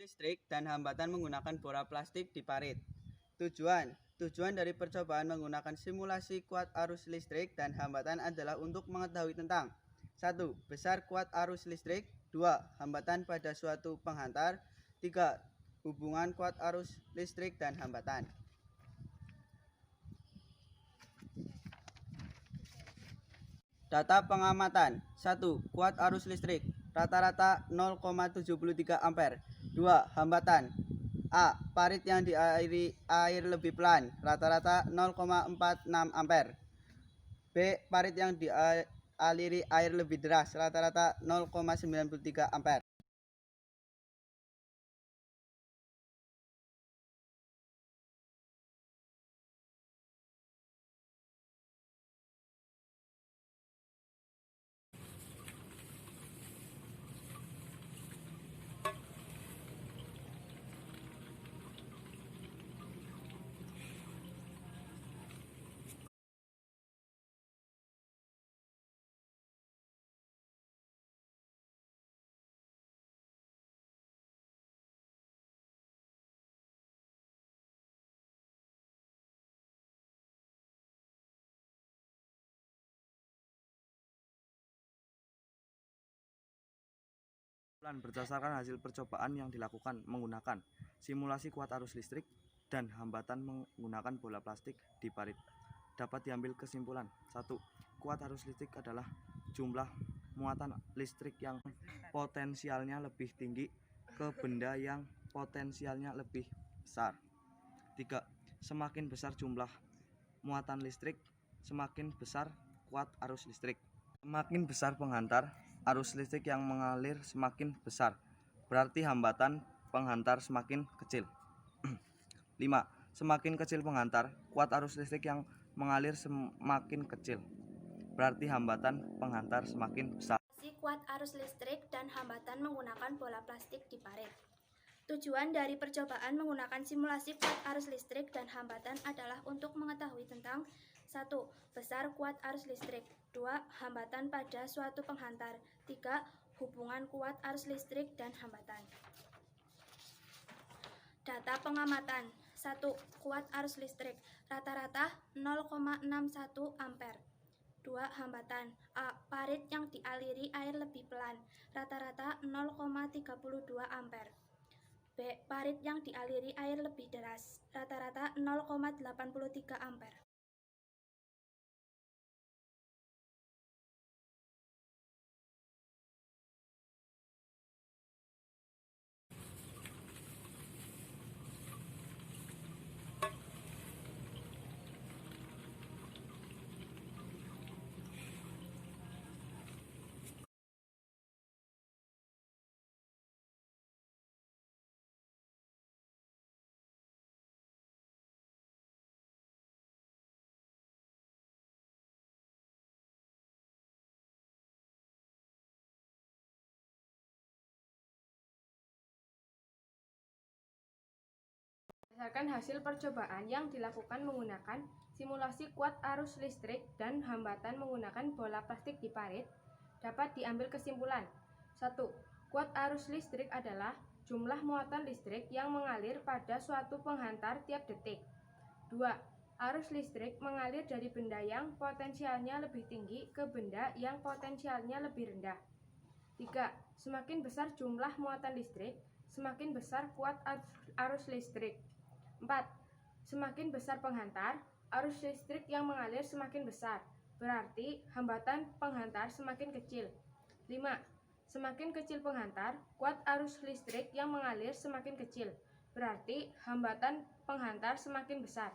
listrik dan hambatan menggunakan bola plastik di parit. Tujuan dari percobaan menggunakan simulasi kuat arus listrik dan hambatan adalah untuk mengetahui tentang 1. Besar kuat arus listrik. 2. Hambatan pada suatu penghantar. 3. Hubungan kuat arus listrik dan hambatan. Data pengamatan. 1. Kuat arus listrik rata-rata 0,73 ampere. 2. Hambatan. A. Parit yang diairi air lebih pelan rata-rata 0,46 ampere. B. Parit yang dialiri air lebih deras rata-rata 0,93 ampere. Berdasarkan hasil percobaan yang dilakukan menggunakan simulasi kuat arus listrik dan hambatan menggunakan bola plastik di parit, dapat diambil kesimpulan. 1. Kuat arus listrik adalah jumlah muatan listrik yang potensialnya lebih tinggi ke benda yang potensialnya lebih besar. 3. Semakin besar jumlah muatan listrik, semakin besar kuat arus listrik. Semakin besar penghantar, arus listrik yang mengalir semakin besar, berarti hambatan penghantar semakin kecil. 5. Semakin kecil penghantar, kuat arus listrik yang mengalir semakin kecil, berarti hambatan penghantar semakin besar. Kuat arus listrik dan hambatan menggunakan bola plastik di parit. Tujuan dari percobaan menggunakan simulasi kuat arus listrik dan hambatan adalah untuk mengetahui tentang 1. Besar kuat arus listrik. 2. Hambatan pada suatu penghantar. 3. Hubungan kuat arus listrik dan hambatan. Data pengamatan. 1. Kuat arus listrik rata-rata 0,61 ampere. 2. Hambatan. A. Parit yang dialiri air lebih pelan rata-rata 0,32 ampere. B. Parit yang dialiri air lebih deras rata-rata 0,83 ampere. Berdasarkan hasil percobaan yang dilakukan menggunakan simulasi kuat arus listrik dan hambatan menggunakan bola plastik di parit, dapat diambil kesimpulan. 1. Kuat arus listrik adalah jumlah muatan listrik yang mengalir pada suatu penghantar tiap detik. 2. Arus listrik mengalir dari benda yang potensialnya lebih tinggi ke benda yang potensialnya lebih rendah. 3. Semakin besar jumlah muatan listrik, semakin besar kuat arus listrik. 4. Semakin besar penghantar, arus listrik yang mengalir semakin besar, berarti hambatan penghantar semakin kecil. 5. Semakin kecil penghantar, kuat arus listrik yang mengalir semakin kecil, berarti hambatan penghantar semakin besar.